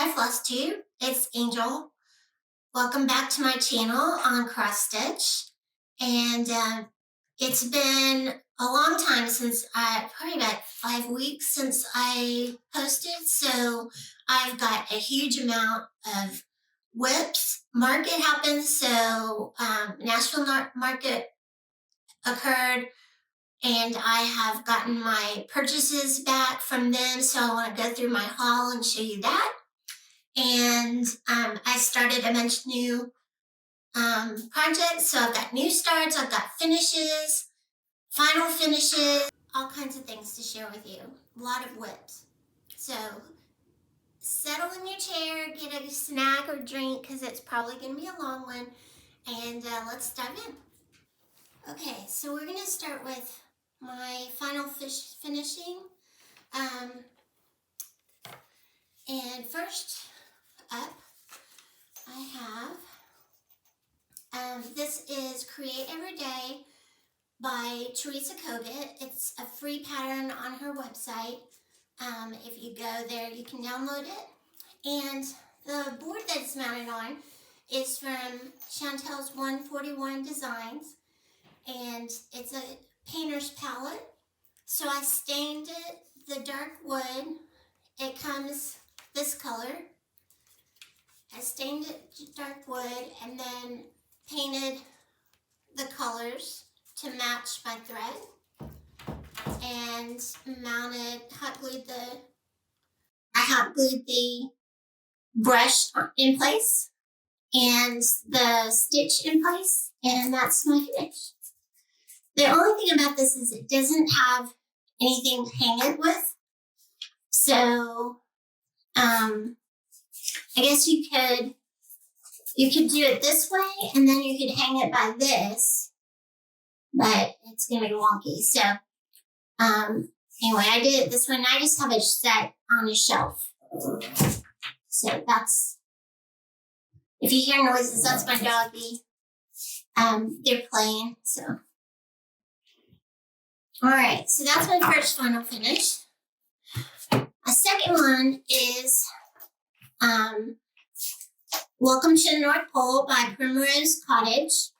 Hi Flosstube, it's Angel. Welcome back to my channel on cross stitch. And it's been a long time since probably about 5 weeks since I posted. So I've got a huge amount of whips. Market happened, so Nashville Market occurred. And I have gotten my purchases back from them. So I want to go through my haul and show you that. And I started a bunch of new projects. So I've got new starts, I've got finishes, final finishes, all kinds of things to share with you. A lot of whips. So settle in your chair, get a snack or drink because it's probably going to be a long one. And let's dive in. Okay, so we're going to start with my final finishing. And first up, I have, this is Create Every Day by Teresa Kogut. It's a free pattern on her website. If you go there, you can download it. And the board that it's mounted on is from Chantel's 141 Designs. And it's a painter's palette. So I stained it the dark wood. It comes this color. I stained it dark wood and then painted the colors to match my thread and I hot glued the brush in place and the stitch in place, and that's my finish. The only thing about this is it doesn't have anything to hang it with. So, I guess you could do it this way and then you could hang it by this, but it's going to be wonky. So, anyway, I did it this way and I just have it set on a shelf. So that's, if you hear noises, that's my doggy. They're playing, so. All right, so that's my first final finish. A second one is, Welcome to the North Pole by Primrose Cottage.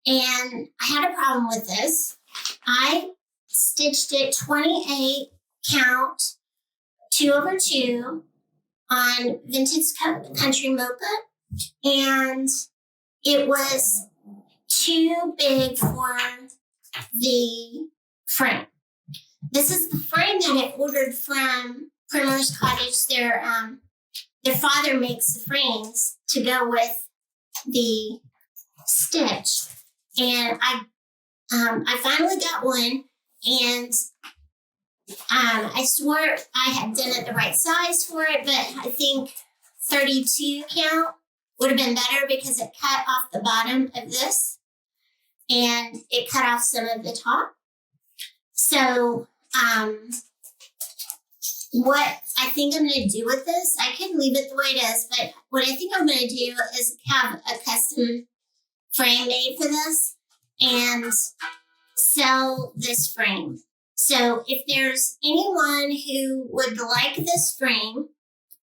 And I had a problem with this. I stitched it 28 count 2/2 on Vintage Country Mocha. And it was too big for the frame. This is the frame that I ordered from Primrose Cottage. Their father makes the frames to go with the stitch, and I finally got one, and I swore I had done it the right size for it, but I think 32 count would have been better because it cut off the bottom of this, and it cut off some of the top. So, what I think I'm going to do with this, I could leave it the way it is, but what I think I'm going to do is have a custom frame made for this and sell this frame. So if there's anyone who would like this frame,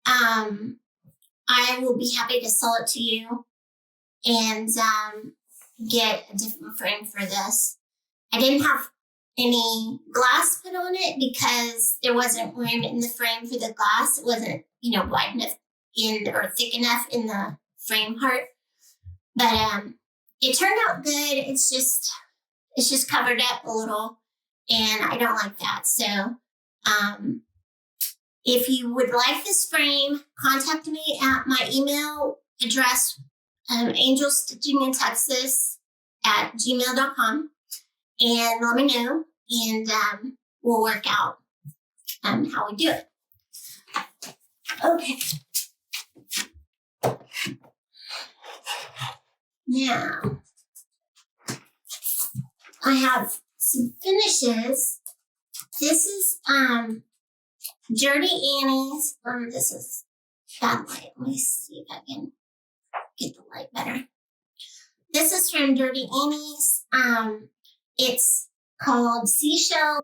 I will be happy to sell it to you and get a different frame for this. I didn't have any glass put on it because there wasn't room in the frame for the glass. It wasn't, wide enough or thick enough in the frame part. But it turned out good. It's just covered up a little, and I don't like that. So if you would like this frame, contact me at my email address, angelstitchingintexas@gmail.com. And let me know, and we'll work out how we do it. Okay. Now, I have some finishes. This is Dirty Annie's. This is bad light. Let me see if I can get the light better. This is from Dirty Annie's. It's called Seashell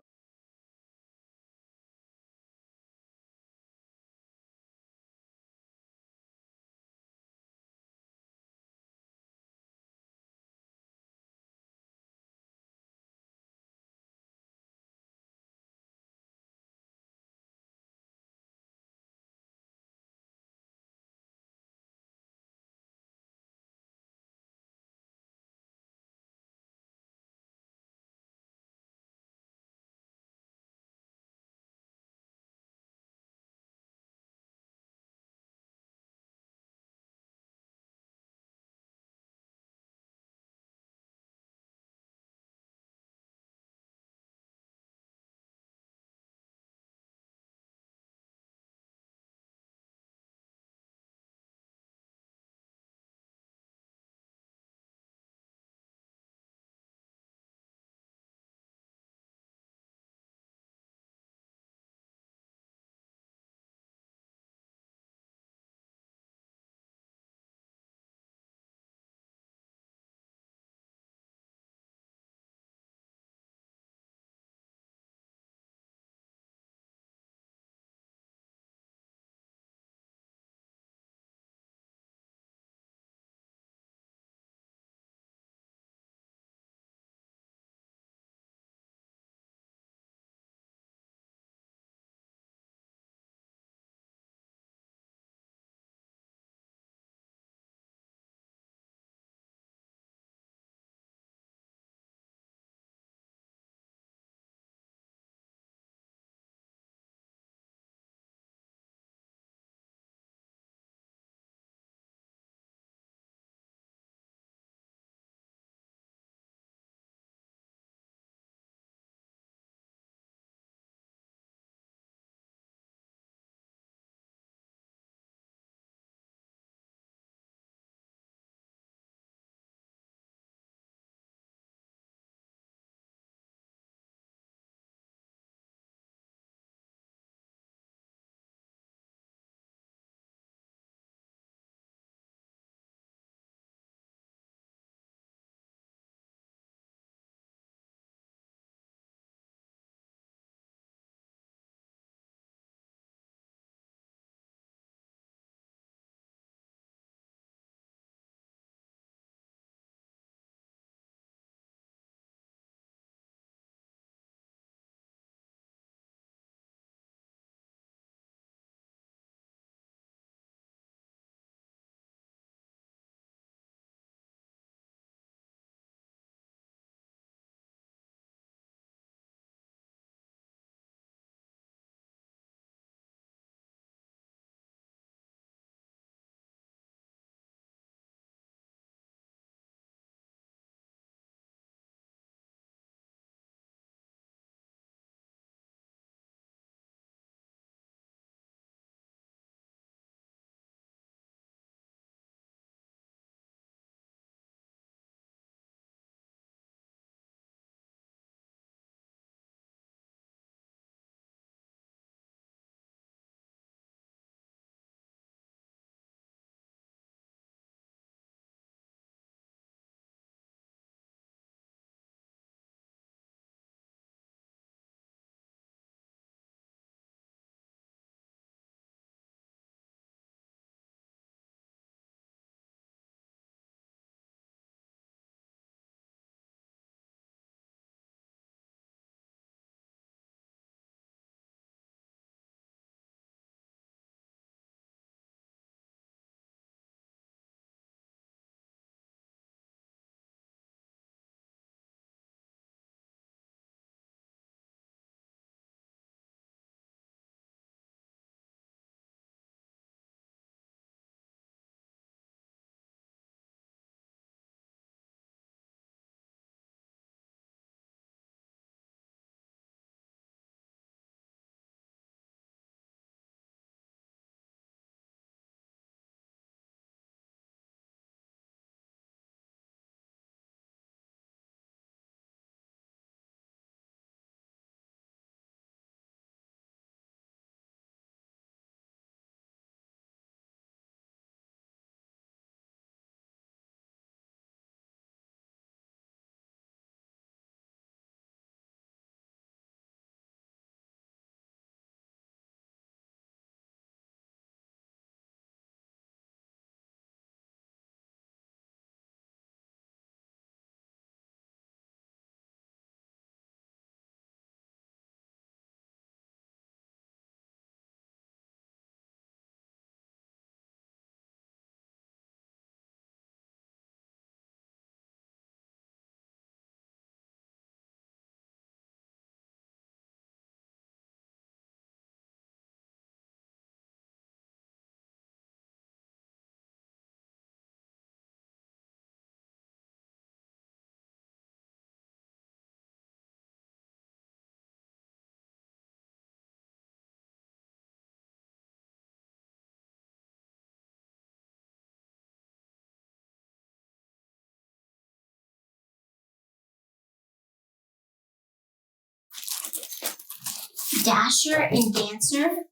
Dasher and Dancer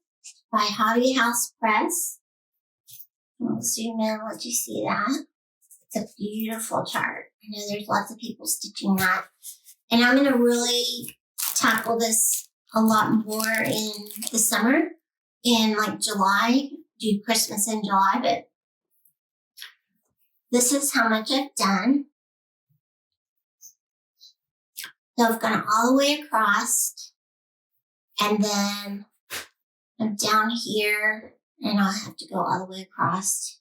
by Hobby House Press. I'll zoom in, let you see that. It's a beautiful chart. I know there's lots of people stitching that. And I'm going to really tackle this a lot more in the summer, in like July, do Christmas in July, but this is how much I've done. So I've gone all the way across, and then I'm down here, and I'll have to go all the way across.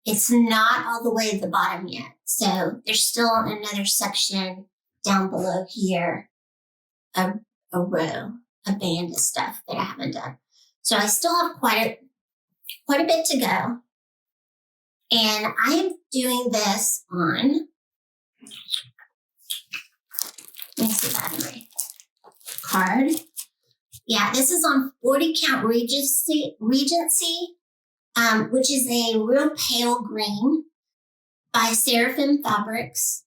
It's not all the way to the bottom yet, so there's still another section down below here, a row, a band of stuff that I haven't done. So I still have quite a bit to go, and I am doing this on, let me see that in my card. Yeah, this is on 40 Count Regency, which is a real pale green by Seraphim Fabrics.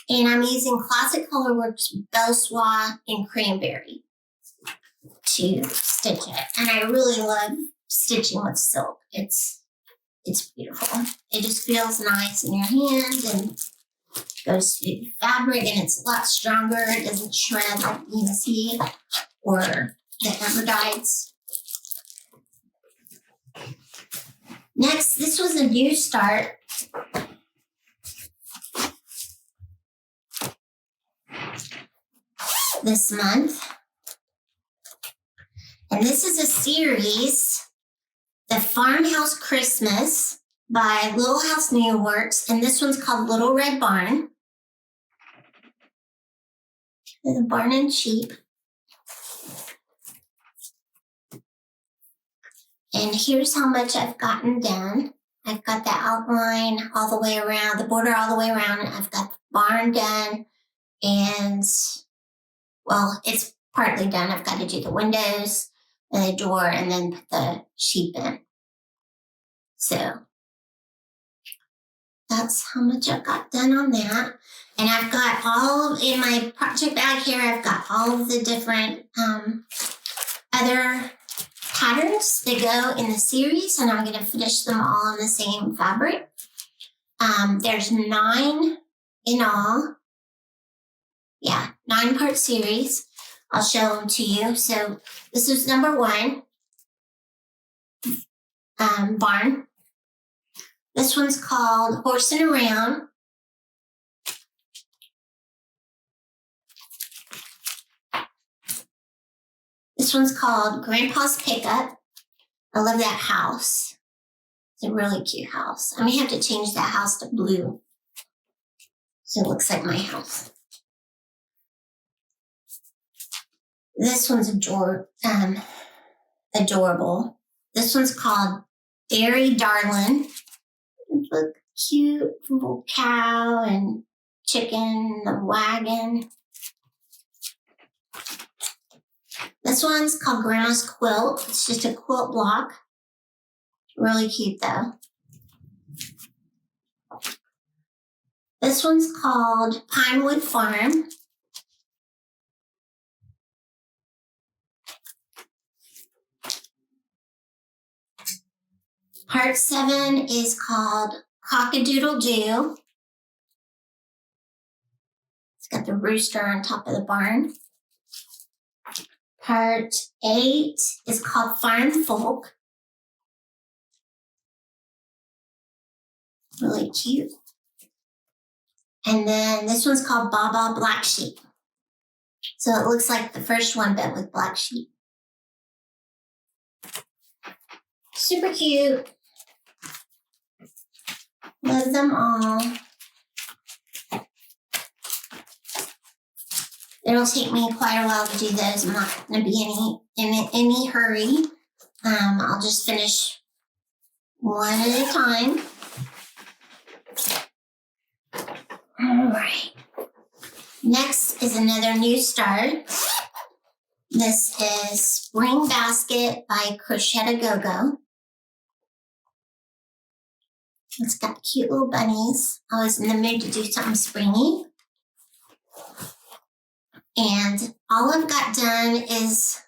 And I'm using Classic Colorworks Belsois and Cranberry to stitch it. And I really love stitching with silk. It's beautiful. It just feels nice in your hand and goes through the fabric, and it's a lot stronger. It doesn't shred like EMC or the Everdites. Next, this was a new start. This month. And this is a series, The Farmhouse Christmas by Little House Needleworks, and this one's called Little Red Barn. The barn and sheep. And here's how much I've gotten done. I've got the outline all the way around, the border all the way around. I've got the barn done, and well, it's partly done. I've got to do the windows and the door and then put the sheep in. So that's how much I've got done on that. And I've got all in my project bag here, I've got all of the different other patterns that go in the series, and I'm going to finish them all on the same fabric. There's 9 in all. Yeah, 9-part series. I'll show them to you. So this is number 1, barn. This one's called Horsing Around. This one's called Grandpa's Pickup. I love that house. It's a really cute house. I may have to change that house to blue so it looks like my house. This one's adorable. This one's called Dairy Darlin'. Look, cute little cow and chicken, the wagon. This one's called Grandma's Quilt. It's just a quilt block. Really cute though. This one's called Pinewood Farm. Part 7 is called Cock-a-Doodle-Doo. It's got the rooster on top of the barn. Part 8 is called Farm Folk. Really cute. And then this one's called Baba Black Sheep. So it looks like the first one, but with black sheep. Super cute. Love them all. It'll take me quite a while to do those. I'm not going to be in any hurry. I'll just finish one at a time. All right. Next is another new start. This is Spring Basket by Crochet Go Go. It's got cute little bunnies. I was in the mood to do something springy. And all I've got done is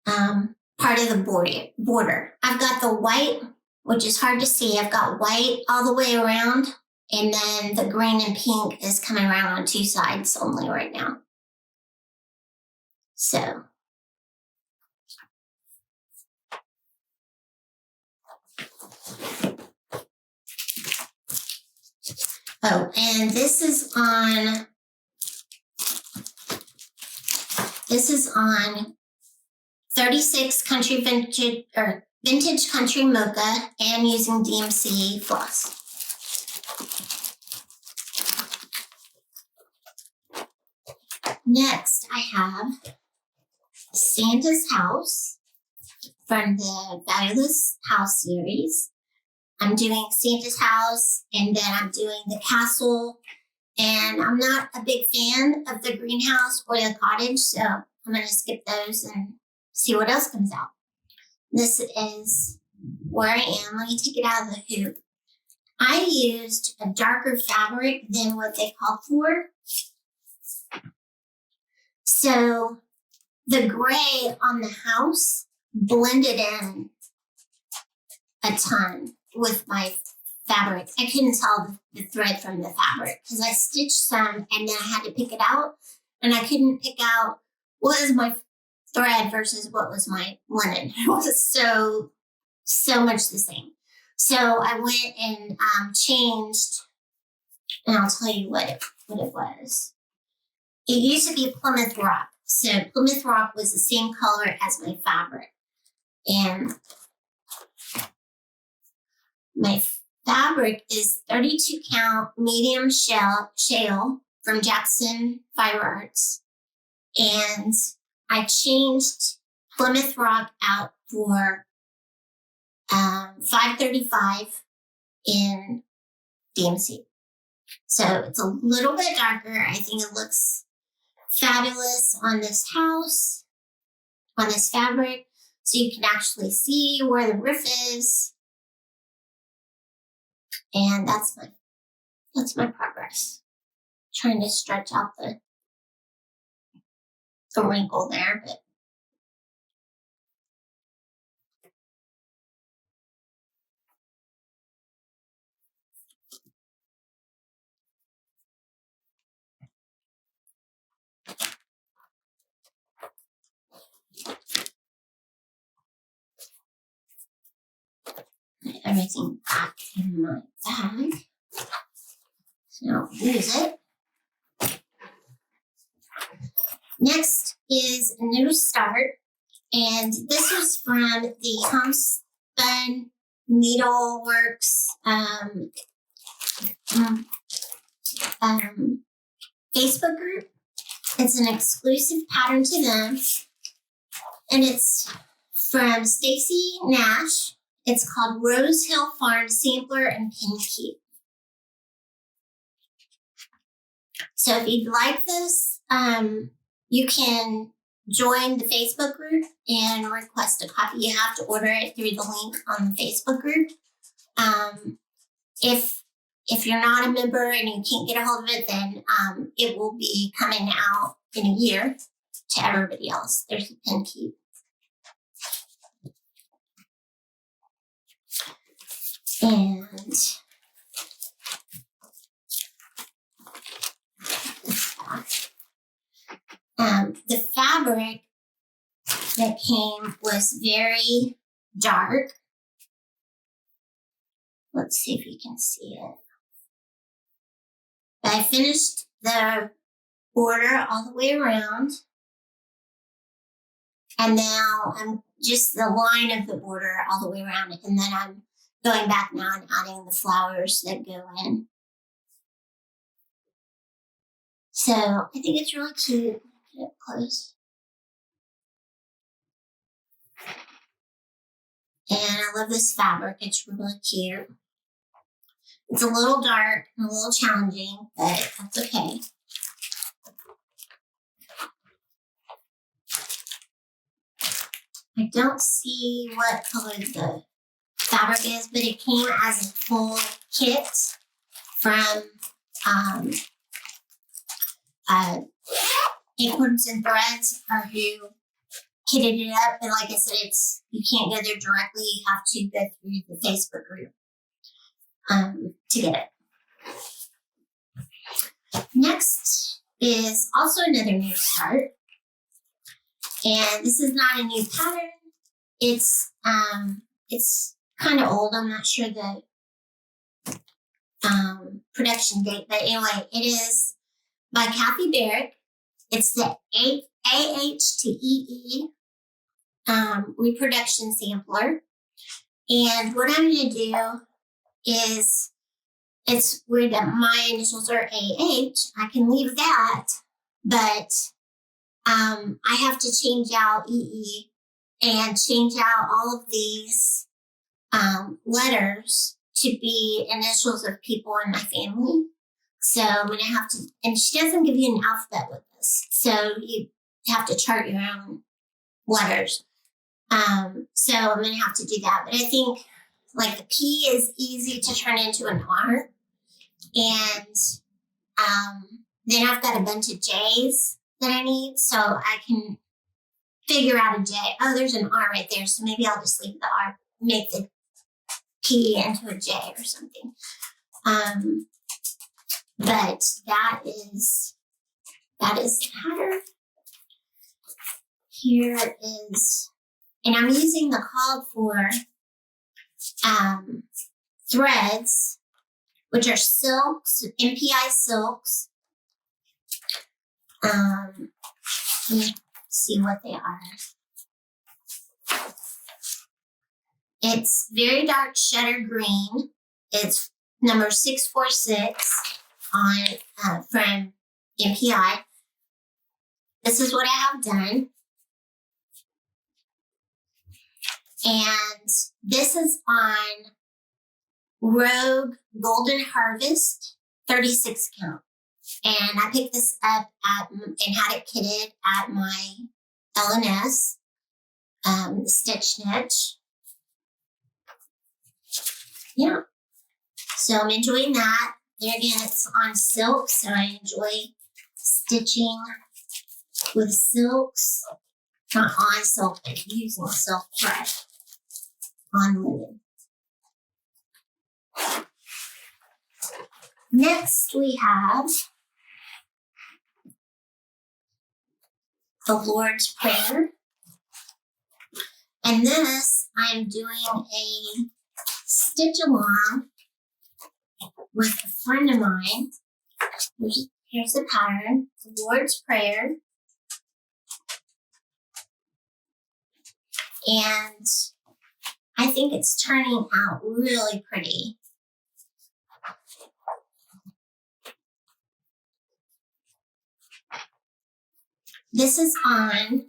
part of the border. I've got the white, which is hard to see. I've got white all the way around, and then the green and pink is coming around on two sides only right now. So. Oh, and this is on 36 country vintage country mocha and using DMC floss. Next, I have Santa's House from the Fabulous House series. I'm doing Santa's House, and then I'm doing the castle. And I'm not a big fan of the greenhouse or the cottage, so I'm going to skip those and see what else comes out. This is where I am. Let me take it out of the hoop. I used a darker fabric than what they called for. So the gray on the house blended in a ton with my fabric. I couldn't tell the thread from the fabric because I stitched some and then I had to pick it out, and I couldn't pick out what was my thread versus what was my linen. It was so much the same. So I went and changed, and I'll tell you what it was. It used to be Plymouth Rock. So Plymouth Rock was the same color as my fabric. And my fabric is 32 count medium shale from Jackson Fiber Arts. And I changed Plymouth Rock out for $5.35 in DMC. So it's a little bit darker. I think it looks fabulous on this house, on this fabric. So you can actually see where the roof is. And that's my progress. Trying to stretch out the wrinkle there, but everything back in my bag. So don't lose it. Next is a new start, and this was from the Homespun Needleworks Facebook group. It's an exclusive pattern to them, and it's from Stacy Nash. It's called Rose Hill Farm Sampler and Pin Keep. So if you'd like this, you can join the Facebook group and request a copy. You have to order it through the link on the Facebook group. If you're not a member and you can't get a hold of it, then it will be coming out in a year to everybody else. There's the pin keep. And the fabric that came was very dark. Let's see if you can see it. But I finished the border all the way around. And now I'm just the line of the border all the way around it. And then I'm going back now and adding the flowers that go in. So I think it's really cute. Get it close. And I love this fabric. It's really cute. It's a little dark and a little challenging, but that's okay. I don't see what color the fabric is, but it came as a full kit from Acorns and Threads are who kitted it up. And like I said, you can't go there directly. You have to go through the Facebook group to get it. Next is also another new start. And this is not a new pattern. It's kind of old. I'm not sure the production date, but anyway, it is by Kathy Barrick. It's the AHTEE reproduction sampler. And what I'm going to do is, it's where my initials are AH. I can leave that, but I have to change out EE and change out all of these letters to be initials of people in my family. So I'm going to have to, and she doesn't give you an alphabet with this, so you have to chart your own letters. So I'm going to have to do that. But I think like the P is easy to turn into an R. And then I've got a bunch of J's that I need, so I can figure out a J. Oh, there's an R right there, so maybe I'll just leave the R, make the P into a J or something. But that is the pattern. Here is, and I'm using the called for threads, which are silks, MPI silks. Let me see what they are. It's very dark shutter green. It's number 646 on from MPI. This is what I have done. And this is on Rogue Golden Harvest 36 count. And I picked this up and had it kitted at my L&S, Stitch Niche. Yeah. So I'm enjoying that. There again, it's on silk, so I enjoy stitching with silks. Not on silk, but using silk thread on linen. Next, we have the Lord's Prayer. And this, I'm doing a stitch along with a friend of mine. Here's the pattern, the Lord's Prayer. And I think it's turning out really pretty. This is on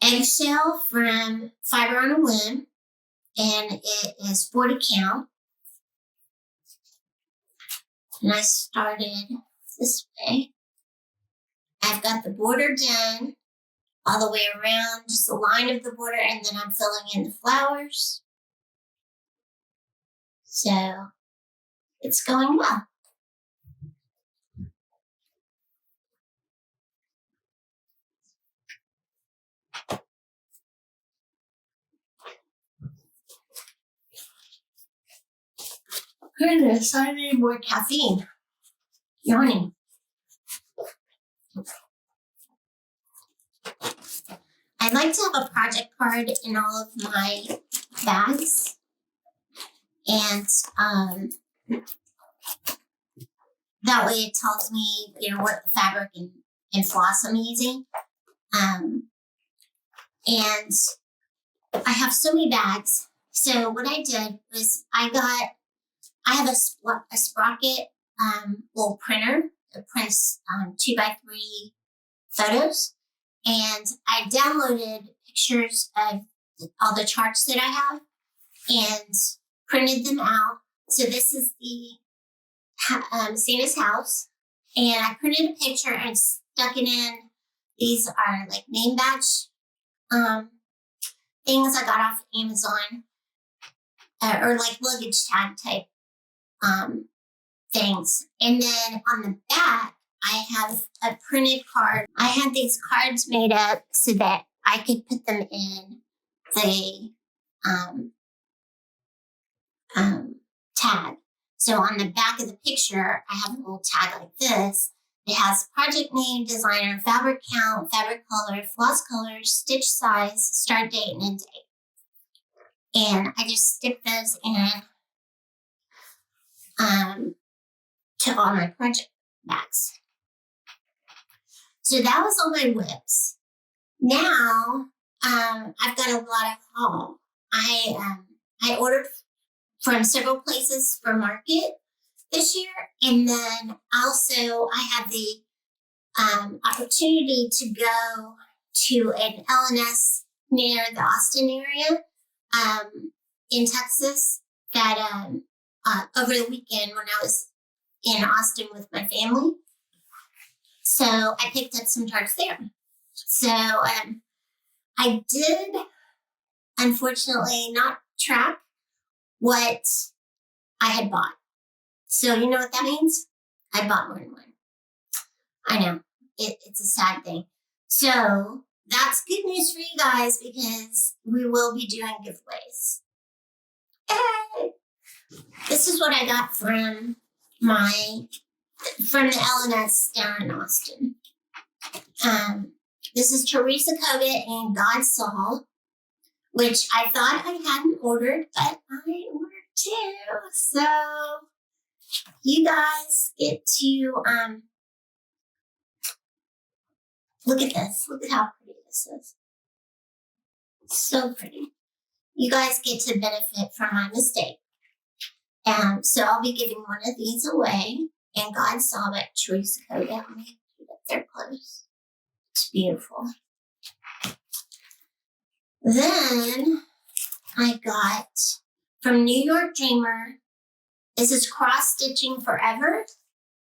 Eggshell from Fiber on a Whim, and it is 40 count. And I started this way. I've got the border done all the way around, just the line of the border, and then I'm filling in the flowers. So it's going well. Goodness, I need more caffeine. Yawning. I like to have a project card in all of my bags. And that way it tells me, what the fabric and floss I'm using. And I have so many bags. So what I did was I have a Sprocket little printer that prints 2x3 photos. And I downloaded pictures of all the charts that I have and printed them out. So this is the Santa's house. And I printed a picture and stuck it in. These are like name badge things I got off Amazon. Or like luggage tag type things. And then on the back, I have a printed card. I had these cards made up so that I could put them in the tag. So on the back of the picture, I have a little tag like this. It has project name, designer, fabric count, fabric color, floss color, stitch size, start date, and end date. And I just stick those in to all my project bags. So that was all my whips. Now I've got a lot of haul. I ordered from several places for market this year, and then also I had the opportunity to go to an LNS near the Austin area in Texas that over the weekend when I was in Austin with my family. So I picked up some tarts there. So I did, unfortunately, not track what I had bought. So you know what that means? I bought more than one. I know, it's a sad thing. So that's good news for you guys because we will be doing giveaways. Hey! This is what I got from the LNS down in Austin. This is Teresa Koga and God Saw, which I thought I hadn't ordered, but I ordered too. So you guys get to look at this. Look at how pretty this is. So pretty. You guys get to benefit from my mistake. So I'll be giving one of these away. And God Saw by Teresa Koga. Let me put it up there close. It's beautiful. Then I got from New York Dreamer. This is Cross Stitching Forever.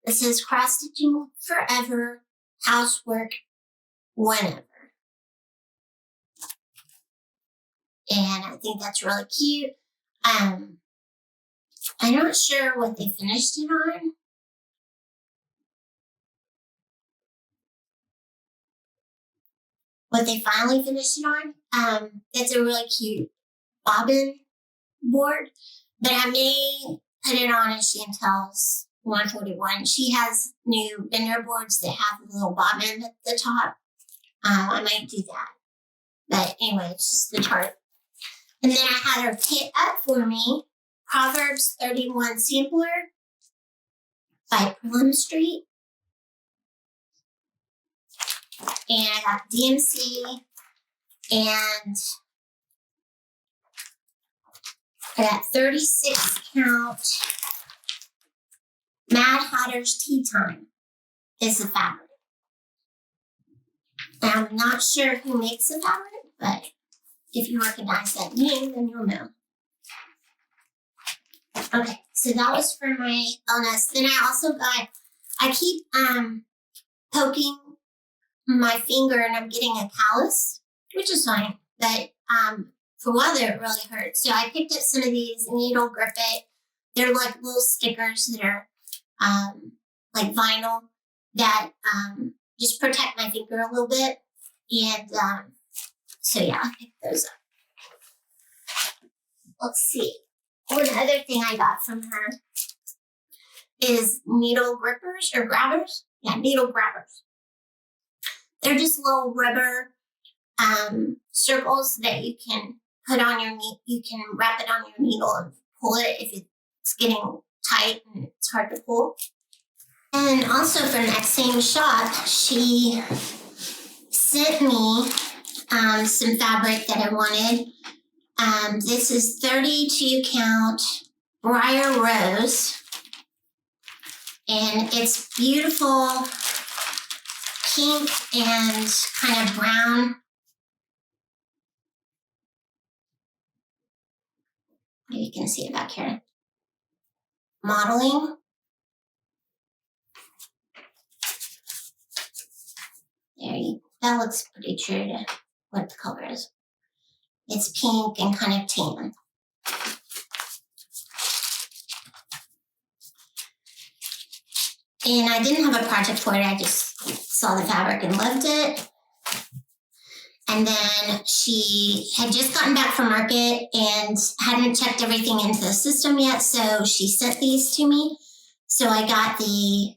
This is Cross Stitching Forever, housework whenever. And I think that's really cute. I'm not sure what they finished it on. What they finally finished it on. It's a really cute bobbin board, but I may put it on in Chantel's 141. She has new bender boards that have a little bobbin at the top. I might do that. But anyway, it's just the chart. And then I had her kit up for me, Proverbs 31 Sampler by Plum Street. And I got DMC, and I got 36 count Mad Hatter's Tea Time is the fabric. I'm not sure who makes the fabric, but if you recognize that name, then you'll know. Okay, so that was for my illness. Then I also got, I keep poking my finger and I'm getting a callus, which is fine, but for a while there it really hurt. So I picked up some of these needle grip it. They're like little stickers that are like vinyl that just protect my finger a little bit. And so yeah, I picked those up. Let's see. One other thing I got from her is needle grippers or grabbers. Yeah, needle grabbers. They're just little rubber circles that you can put on your needle. You can wrap it on your needle and pull it if it's getting tight and it's hard to pull. And also from that same shop, she sent me some fabric that I wanted. This is 32 count Briar Rose. And it's beautiful pink and kind of brown. You can see it back here. Modeling. That looks pretty true to what the color is. It's pink and kind of tan. And I didn't have a project for it. I just saw the fabric and loved it. And then she had just gotten back from market and hadn't checked everything into the system yet. So she sent these to me. So I got the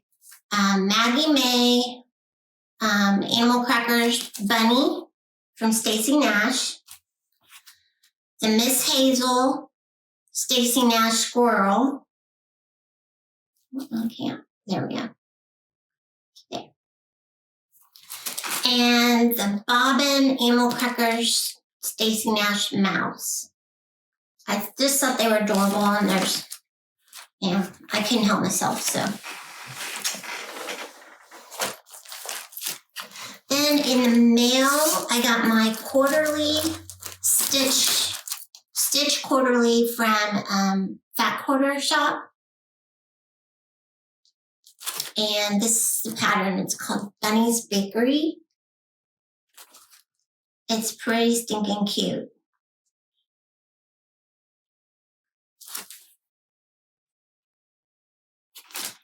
Maggie May Animal Crackers Bunny from Stacy Nash. The Miss Hazel Stacy Nash Squirrel. I can't. There we go. There. And the Bobbin Animal Crackers Stacy Nash Mouse. I just thought they were adorable, and there's, I couldn't help myself, so. Then in the mail, I got my quarterly Stitch Quarterly from Fat Quarter Shop. And this is the pattern. It's called Bunny's Bakery. It's pretty stinking cute.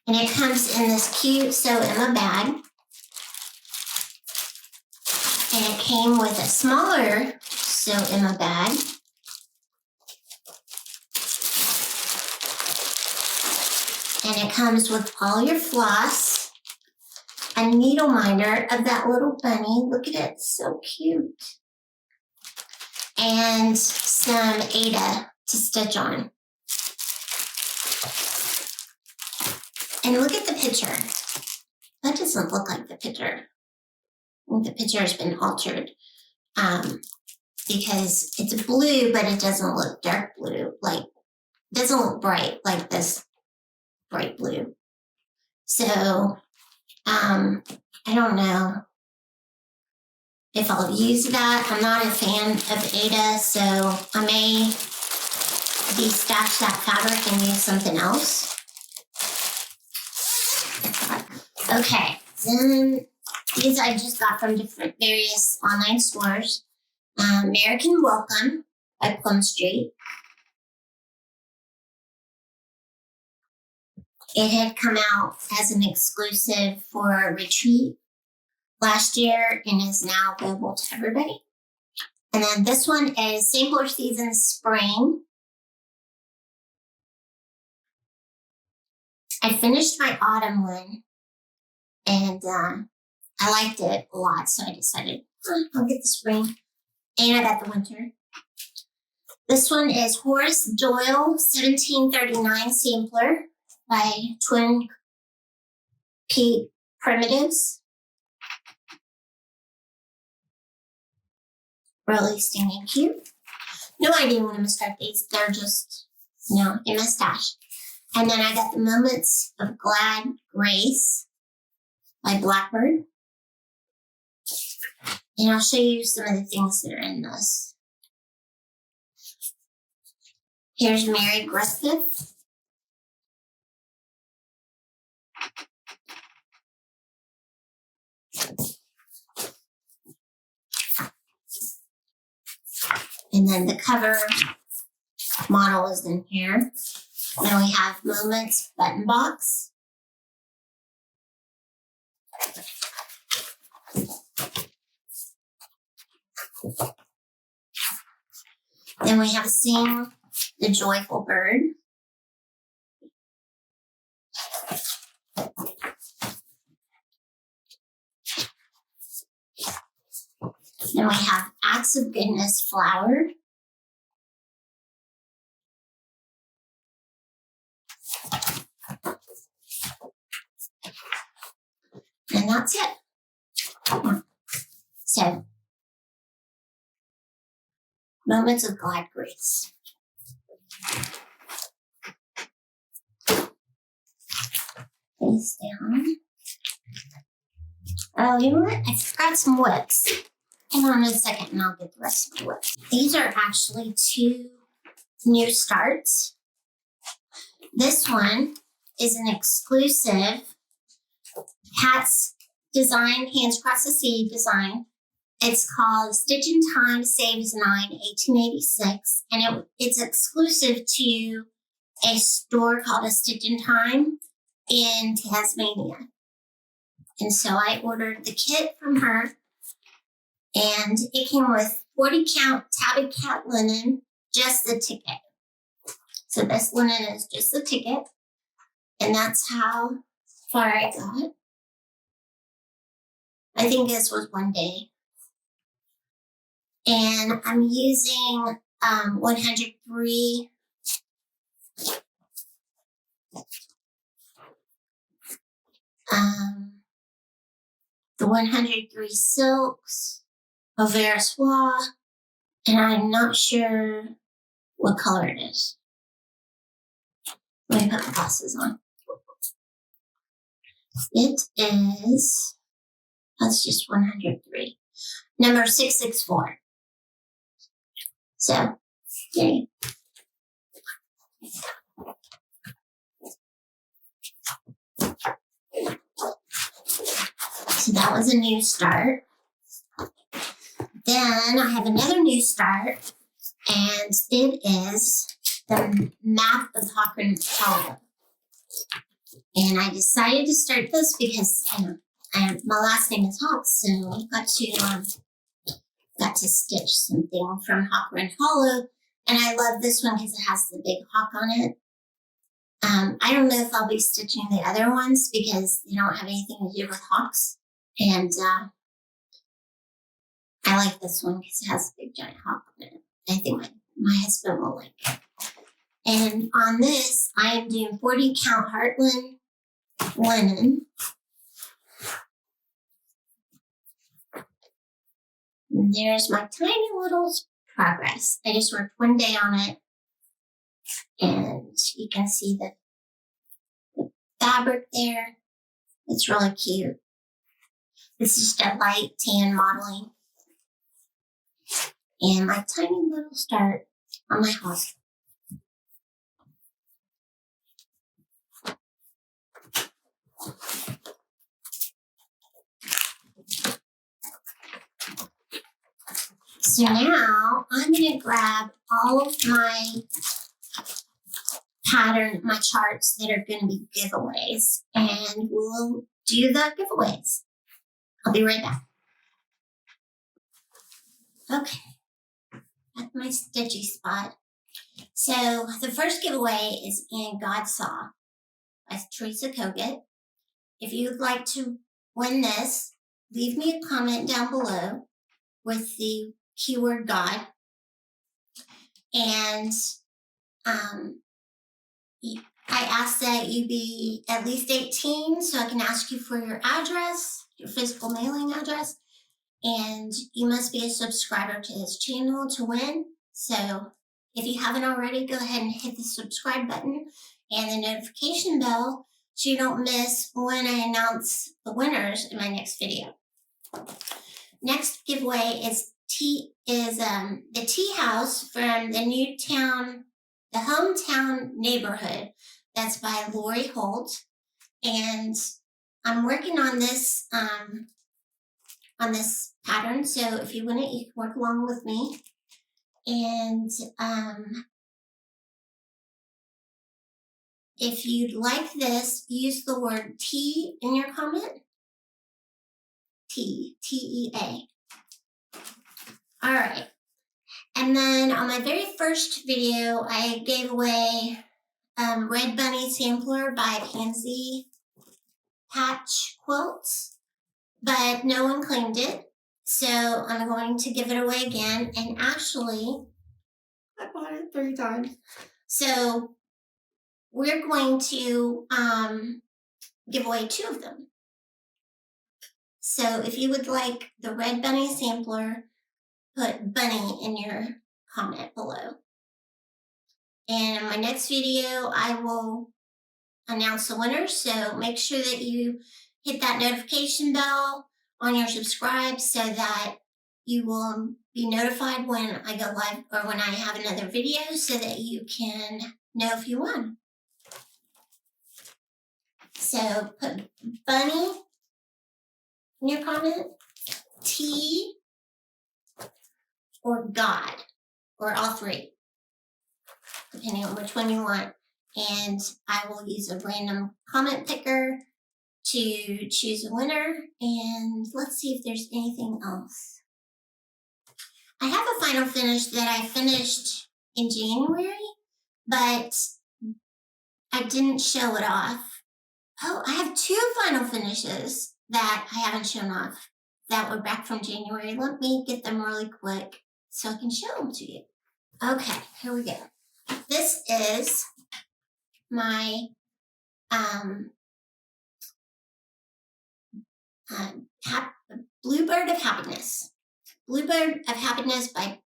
And it comes in this cute Sew Emma bag. And it came with a smaller Sew Emma bag. And it comes with all your floss, a needle minder of that little bunny. Look at it, it's so cute. And some Ada to stitch on. And look at the picture. That doesn't look like the picture. I think the picture has been altered because it's blue, but it doesn't look dark blue. Like, it doesn't look bright like this bright blue. So, I don't know if I'll use that. I'm not a fan of Ada, so I may de-stash that fabric and use something else. Okay, then these I just got from different various online stores. American Welcome by Plum Street. It had come out as an exclusive for Retreat last year and is now available to everybody. And then this one is Sampler Season Spring. I finished my autumn one and I liked it a lot, so I decided I'll get the spring. And I got the winter. This one is Horace Doyle 1739 Sampler by Twin Peak Primitives. Really stinking cute. No idea when I'm gonna start these. They're just, in my stash. And then I got the Moments of Glad Grace by Blackbird. And I'll show you some of the things that are in this. Here's Mary Griffith. And then the cover model is in here. Then we have Moments button box. Then we have Sing the Joyful Bird. Then we have Acts of Goodness Flower. And that's it. So, Moments of Glad Grace. Face down. Oh, you know what? I forgot some whips. Hang on a second and I'll get the rest of the whips. These are actually 2 new starts. This one is an exclusive Hats design, Hands Across the Sea design. It's called Stitch in Time Saves 9, 1886. And it's exclusive to a store called A Stitch in Time. in Tasmania. And so I ordered the kit from her, and it came with 40 count tabby cat linen, just the ticket. So this linen is just the ticket, and that's how far I got. I think this was one day. And I'm using 103 the 103 silks, Auvera Soie, and I'm not sure what color it is. Let me put my glasses on. It is, that's just 103. Number 664. So, there you go. So that was a new start. Then I have another new start, and it is the map of Hawkwind Hollow. And I decided to start this because my last name is Hawk, so I got to stitch something from Hawkwind Hollow, and I love this one because it has the big hawk on it. I don't know if I'll be stitching the other ones because they don't have anything to do with hawks, and I like this one because it has a big giant hawk on it. I think my husband will like it. And on this, I am doing 40 count Heartland linen. And there's my tiny little progress. I just worked one day on it, and you can see the fabric there. It's really cute. This is just a light tan modeling. And my tiny little start on my hawk. So now I'm going to grab all of my my charts that are going to be giveaways, and we'll do the giveaways. I'll be right back. Okay, at my stitchy spot. So the first giveaway is in God Saw by Teresa Kogut. If you'd like to win this, leave me a comment down below with the keyword God, and I ask that you be at least 18 so I can ask you for your address, your physical mailing address, and you must be a subscriber to this channel to win. So if you haven't already, go ahead and hit the subscribe button and the notification bell so you don't miss when I announce the winners in my next video. Next giveaway is the tea house from the hometown neighborhood. That's by Lori Holt, and I'm working on this pattern. So if you want it, you can work along with me. And if you'd like this, use the word tea in your comment. Tea, T-E-A. All right. And then on my very first video, I gave away Red Bunny Sampler by Pansy Patch Quilts, but no one claimed it. So I'm going to give it away again. And actually, I bought it 3 times. So we're going to give away 2 of them. So if you would like the Red Bunny Sampler, put bunny in your comment below. And in my next video, I will announce the winner. So make sure that you hit that notification bell on your subscribe so that you will be notified when I go live or when I have another video so that you can know if you won. So put bunny in your comment, tea, or God, or all 3, depending on which one you want. and I will use a random comment picker to choose a winner. And let's see if there's anything else. I have a final finish that I finished in January, but I didn't show it off. Oh, I have 2 final finishes that I haven't shown off that were back from January. Let me get them really quick so I can show them to you. Okay, here we go. This is my Bluebird of Happiness. Bluebird of Happiness by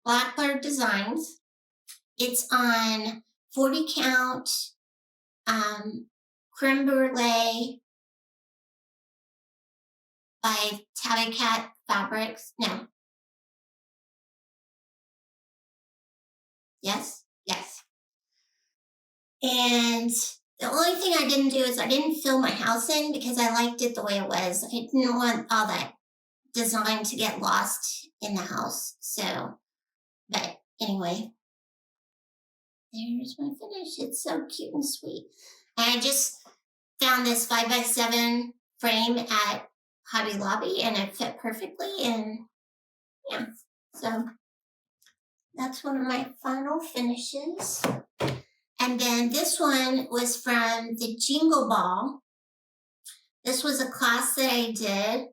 Blackbird Designs. It's on 40 count creme brulee by Tabby Cat Fabrics. No. Yes? Yes. And the only thing I didn't do is I didn't fill my house in because I liked it the way it was. I didn't want all that design to get lost in the house. So, but anyway, there's my finish. It's so cute and sweet. And I just found this 5x7 frame at Hobby Lobby and it fit perfectly. And yeah, so that's one of my final finishes. And then this one was from the Jingle Ball. This was a class that I did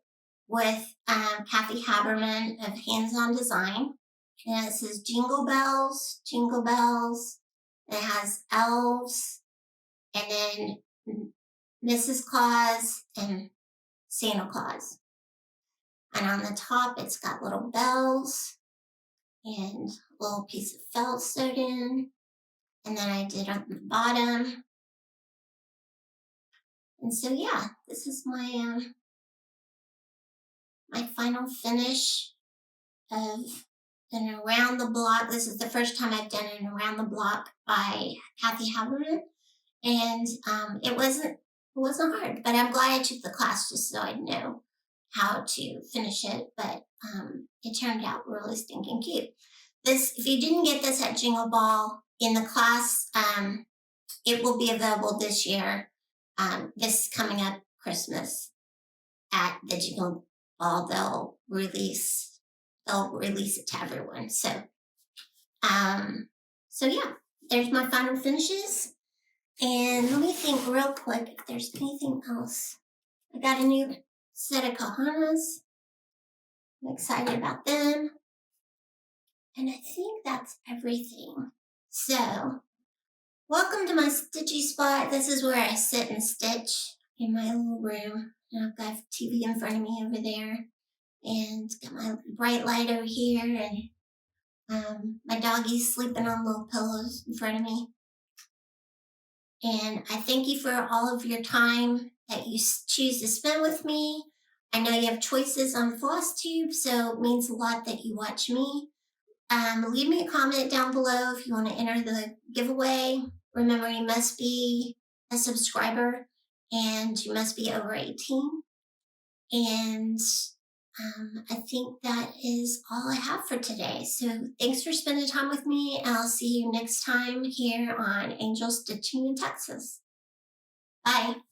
with Kathy Haberman of Hands On Design. And it says Jingle Bells, Jingle Bells. And it has elves, and then Mrs. Claus and Santa Claus. And on the top, it's got little bells and a little piece of felt sewed in. And then I did on the bottom. And so, yeah, this is my my final finish of an Around the Block. This is the first time I've done an Around the Block by Kathy Haberman. And it wasn't hard, but I'm glad I took the class just so I'd know how to finish it. But it turned out really stinking cute. This, if you didn't get this at Jingle Ball in the class, it will be available this year. This coming up Christmas at the Jingle Ball, they'll release it to everyone. So, so yeah, there's my final finishes. And let me think real quick if there's anything else. I got a new set of Kahanas. I'm excited about them. And I think that's everything. So, welcome to my stitchy spot. This is where I sit and stitch in my little room. And I've got TV in front of me over there. And got my bright light over here. And my doggy's sleeping on little pillows in front of me. And I thank you for all of your time that you choose to spend with me. I know you have choices on Flosstube, so it means a lot that you watch me. Leave me a comment down below if you want to enter the giveaway. Remember, you must be a subscriber and you must be over 18. And I think that is all I have for today. So thanks for spending time with me. And I'll see you next time here on Angel Stitching in Texas. Bye.